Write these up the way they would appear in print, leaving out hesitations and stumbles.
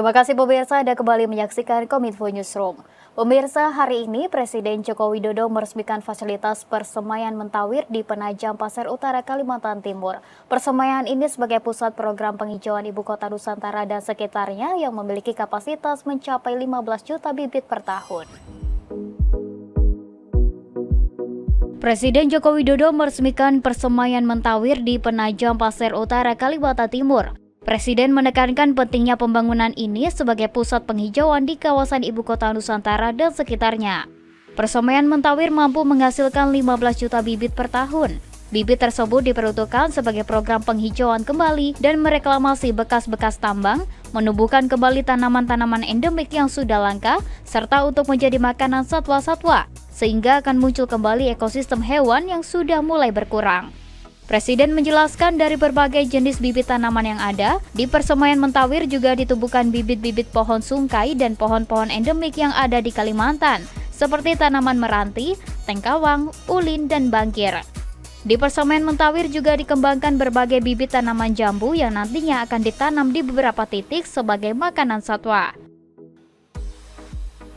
Terima kasih pemirsa, Anda kembali menyaksikan Kominfo Newsroom. Pemirsa, hari ini Presiden Joko Widodo meresmikan fasilitas persemaian Mentawir di Penajam Pasir Utara, Kalimantan Timur. Persemaian ini sebagai pusat program penghijauan Ibu Kota Nusantara dan sekitarnya yang memiliki kapasitas mencapai 15 juta bibit per tahun. Presiden Joko Widodo meresmikan persemaian Mentawir di Penajam Pasir Utara, Kalimantan Timur. Presiden menekankan pentingnya pembangunan ini sebagai pusat penghijauan di kawasan Ibu Kota Nusantara dan sekitarnya. Persemaian Mentawir mampu menghasilkan 15 juta bibit per tahun. Bibit tersebut diperuntukkan sebagai program penghijauan kembali dan mereklamasi bekas-bekas tambang, menumbuhkan kembali tanaman-tanaman endemik yang sudah langka, serta untuk menjadi makanan satwa-satwa, sehingga akan muncul kembali ekosistem hewan yang sudah mulai berkurang. Presiden menjelaskan dari berbagai jenis bibit tanaman yang ada, di persemaian Mentawir juga ditumbuhkan bibit-bibit pohon sungkai dan pohon-pohon endemik yang ada di Kalimantan, seperti tanaman meranti, tengkawang, ulin, dan bangkir. Di persemaian Mentawir juga dikembangkan berbagai bibit tanaman jambu yang nantinya akan ditanam di beberapa titik sebagai makanan satwa.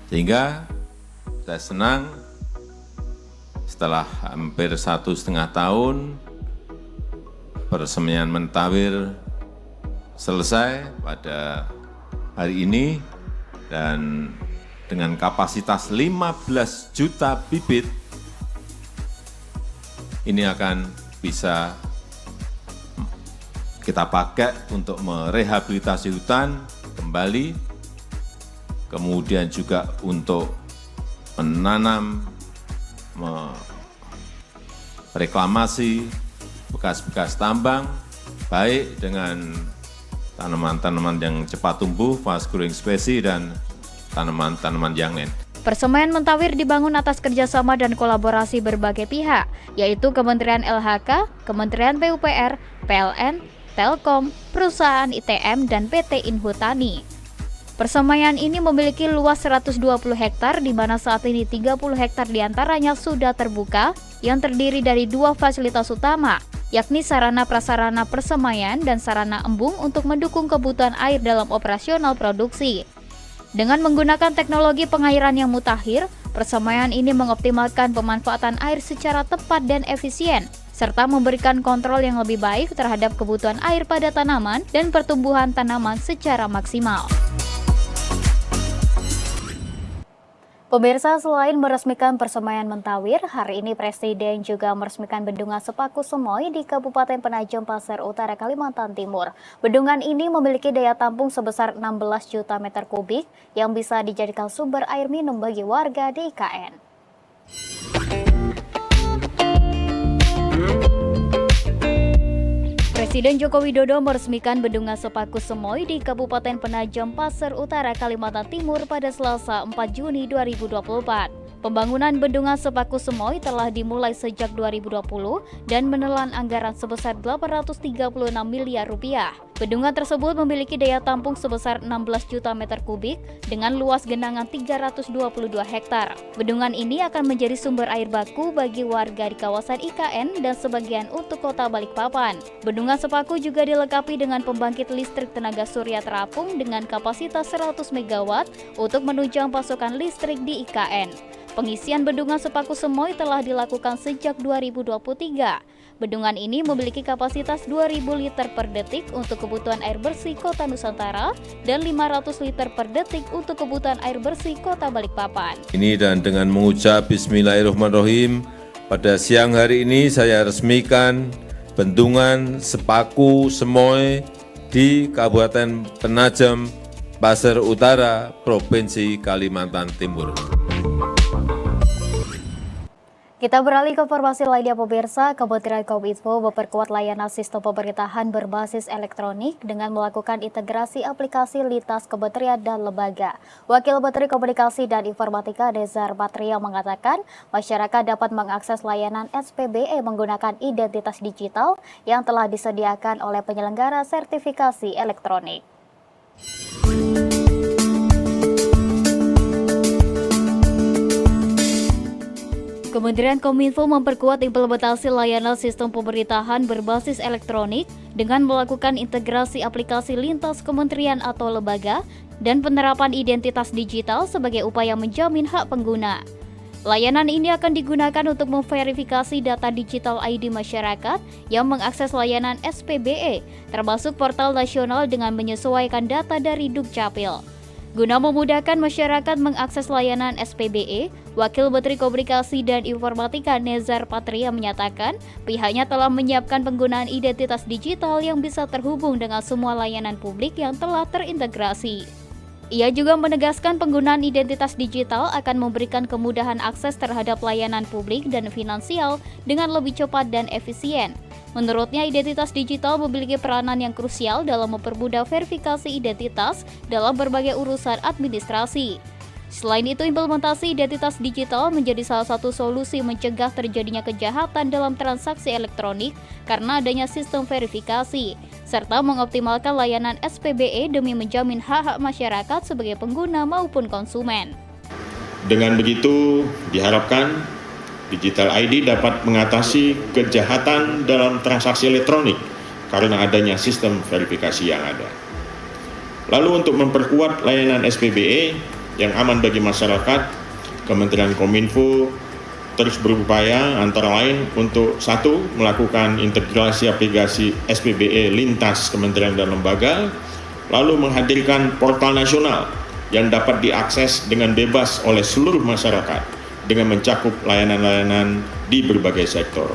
Sehingga saya senang setelah hampir 1,5 tahun, persemaian Mentawir selesai pada hari ini dan dengan kapasitas 15 juta bibit ini akan bisa kita pakai untuk merehabilitasi hutan kembali, kemudian juga untuk menanam, reklamasi bekas-bekas tambang, baik dengan tanaman-tanaman yang cepat tumbuh, fast growing species, dan tanaman-tanaman yang lain. Persemaian Mentawir dibangun atas kerjasama dan kolaborasi berbagai pihak, yaitu Kementerian LHK, Kementerian PUPR, PLN, Telkom, perusahaan ITM, dan PT Inhutani. Persemaian ini memiliki luas 120 hektar, di mana saat ini 30 hektar diantaranya sudah terbuka, yang terdiri dari 2 fasilitas utama, yakni sarana prasarana persemaian dan sarana embung untuk mendukung kebutuhan air dalam operasional produksi. Dengan menggunakan teknologi pengairan yang mutakhir, persemaian ini mengoptimalkan pemanfaatan air secara tepat dan efisien, serta memberikan kontrol yang lebih baik terhadap kebutuhan air pada tanaman dan pertumbuhan tanaman secara maksimal. Pemirsa, selain meresmikan persemaian Mentawir, hari ini Presiden juga meresmikan Bendungan Sepaku Semoy di Kabupaten Penajam Pasir Utara, Kalimantan Timur. Bendungan ini memiliki daya tampung sebesar 16 juta meter kubik yang bisa dijadikan sumber air minum bagi warga di IKN. Presiden Joko Widodo meresmikan Bendungan Sepaku Semoy di Kabupaten Penajam Pasir Utara, Kalimantan Timur pada Selasa 4 Juni 2024. Pembangunan Bendungan Sepaku Semoy telah dimulai sejak 2020 dan menelan anggaran sebesar 836 miliar rupiah. Bendungan tersebut memiliki daya tampung sebesar 16 juta meter kubik dengan luas genangan 322 hektar. Bendungan ini akan menjadi sumber air baku bagi warga di kawasan IKN dan sebagian untuk kota Balikpapan. Bendungan Sepaku juga dilengkapi dengan pembangkit listrik tenaga surya terapung dengan kapasitas 100 MW untuk menunjang pasokan listrik di IKN. Pengisian Bendungan Sepaku Semoy telah dilakukan sejak 2023. Bendungan ini memiliki kapasitas 2.000 liter per detik untuk kebutuhan air bersih Kota Nusantara dan 500 liter per detik untuk kebutuhan air bersih Kota Balikpapan. Ini dan dengan mengucap Bismillahirrahmanirrahim, pada siang hari ini saya resmikan Bendungan Sepaku Semoy di Kabupaten Penajam Pasir Utara, Provinsi Kalimantan Timur. Kita beralih ke informasi lainnya pemirsa, Kementerian Kominfo memperkuat layanan sistem pemerintahan berbasis elektronik dengan melakukan integrasi aplikasi lintas kementerian dan lembaga. Wakil Menteri Komunikasi dan Informatika Nezar Patria mengatakan masyarakat dapat mengakses layanan SPBE menggunakan identitas digital yang telah disediakan oleh penyelenggara sertifikasi elektronik. Kementerian Kominfo memperkuat implementasi layanan sistem pemerintahan berbasis elektronik dengan melakukan integrasi aplikasi lintas kementerian atau lembaga dan penerapan identitas digital sebagai upaya menjamin hak pengguna. Layanan ini akan digunakan untuk memverifikasi data digital ID masyarakat yang mengakses layanan SPBE, termasuk portal nasional dengan menyesuaikan data dari Dukcapil. Guna memudahkan masyarakat mengakses layanan SPBE, Wakil Menteri Komunikasi dan Informatika Nezar Patria menyatakan pihaknya telah menyiapkan penggunaan identitas digital yang bisa terhubung dengan semua layanan publik yang telah terintegrasi. Ia juga menegaskan penggunaan identitas digital akan memberikan kemudahan akses terhadap layanan publik dan finansial dengan lebih cepat dan efisien. Menurutnya, identitas digital memiliki peranan yang krusial dalam mempermudah verifikasi identitas dalam berbagai urusan administrasi. Selain itu, implementasi identitas digital menjadi salah satu solusi mencegah terjadinya kejahatan dalam transaksi elektronik karena adanya sistem verifikasi, serta mengoptimalkan layanan SPBE demi menjamin hak-hak masyarakat sebagai pengguna maupun konsumen. Dengan begitu, diharapkan Digital ID dapat mengatasi kejahatan dalam transaksi elektronik karena adanya sistem verifikasi yang ada. Lalu untuk memperkuat layanan SPBE yang aman bagi masyarakat, Kementerian Kominfo terus berupaya antara lain untuk satu, melakukan integrasi aplikasi SPBE lintas kementerian dan lembaga, lalu menghadirkan portal nasional yang dapat diakses dengan bebas oleh seluruh masyarakat dengan mencakup layanan-layanan di berbagai sektor.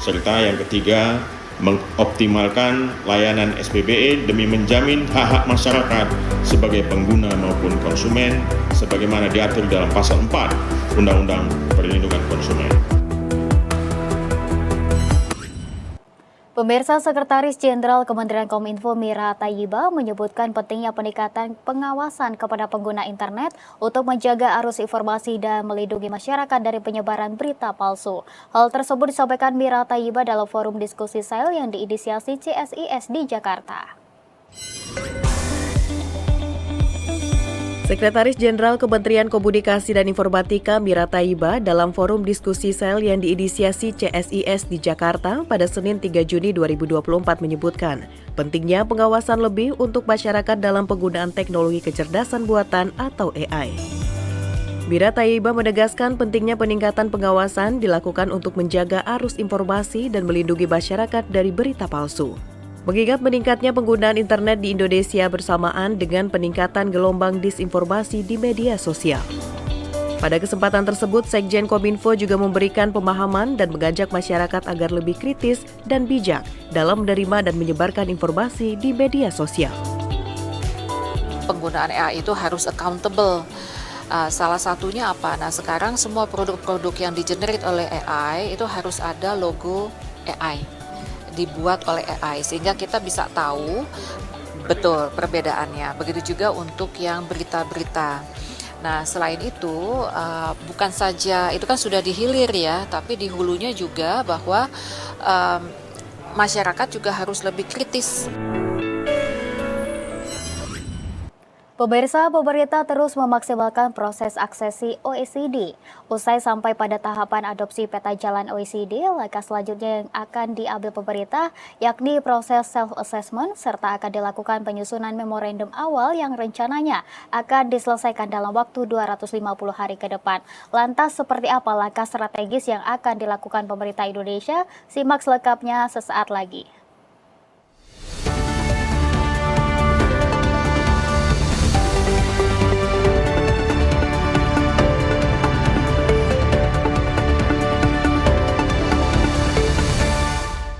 Serta yang ketiga, mengoptimalkan layanan SPBE demi menjamin hak-hak masyarakat sebagai pengguna maupun konsumen sebagaimana diatur dalam pasal 4 Undang-Undang Perlindungan Konsumen. Pemirsa, Sekretaris Jenderal Kementerian Kominfo Mira Tayyiba menyebutkan pentingnya peningkatan pengawasan kepada pengguna internet untuk menjaga arus informasi dan melindungi masyarakat dari penyebaran berita palsu. Hal tersebut disampaikan Mira Tayyiba dalam forum diskusi SAIL yang diinisiasi CSIS di Jakarta. Sekretaris Jenderal Kementerian Komunikasi dan Informatika Mira Tayyiba dalam forum diskusi SAIL yang diinisiasi CSIS di Jakarta pada Senin 3 Juni 2024 menyebutkan pentingnya pengawasan lebih untuk masyarakat dalam penggunaan teknologi kecerdasan buatan atau AI. Mira Tayyiba menegaskan pentingnya peningkatan pengawasan dilakukan untuk menjaga arus informasi dan melindungi masyarakat dari berita palsu. Mengingat meningkatnya penggunaan internet di Indonesia bersamaan dengan peningkatan gelombang disinformasi di media sosial. Pada kesempatan tersebut, Sekjen Kominfo juga memberikan pemahaman dan mengajak masyarakat agar lebih kritis dan bijak dalam menerima dan menyebarkan informasi di media sosial. Penggunaan AI itu harus accountable. Salah satunya apa? Nah, sekarang semua produk-produk yang di-generate oleh AI itu harus ada logo AI. Dibuat oleh AI sehingga kita bisa tahu betul perbedaannya. Begitu juga untuk yang berita-berita. Nah, selain itu bukan saja itu kan sudah di hilir ya, tapi di hulunya juga bahwa masyarakat juga harus lebih kritis. Pemirsa, pemerintah terus memaksimalkan proses aksesi OECD. Usai sampai pada tahapan adopsi peta jalan OECD, langkah selanjutnya yang akan diambil pemerintah yakni proses self-assessment serta akan dilakukan penyusunan memorandum awal yang rencananya akan diselesaikan dalam waktu 250 hari ke depan. Lantas seperti apa langkah strategis yang akan dilakukan pemerintah Indonesia? Simak selengkapnya sesaat lagi.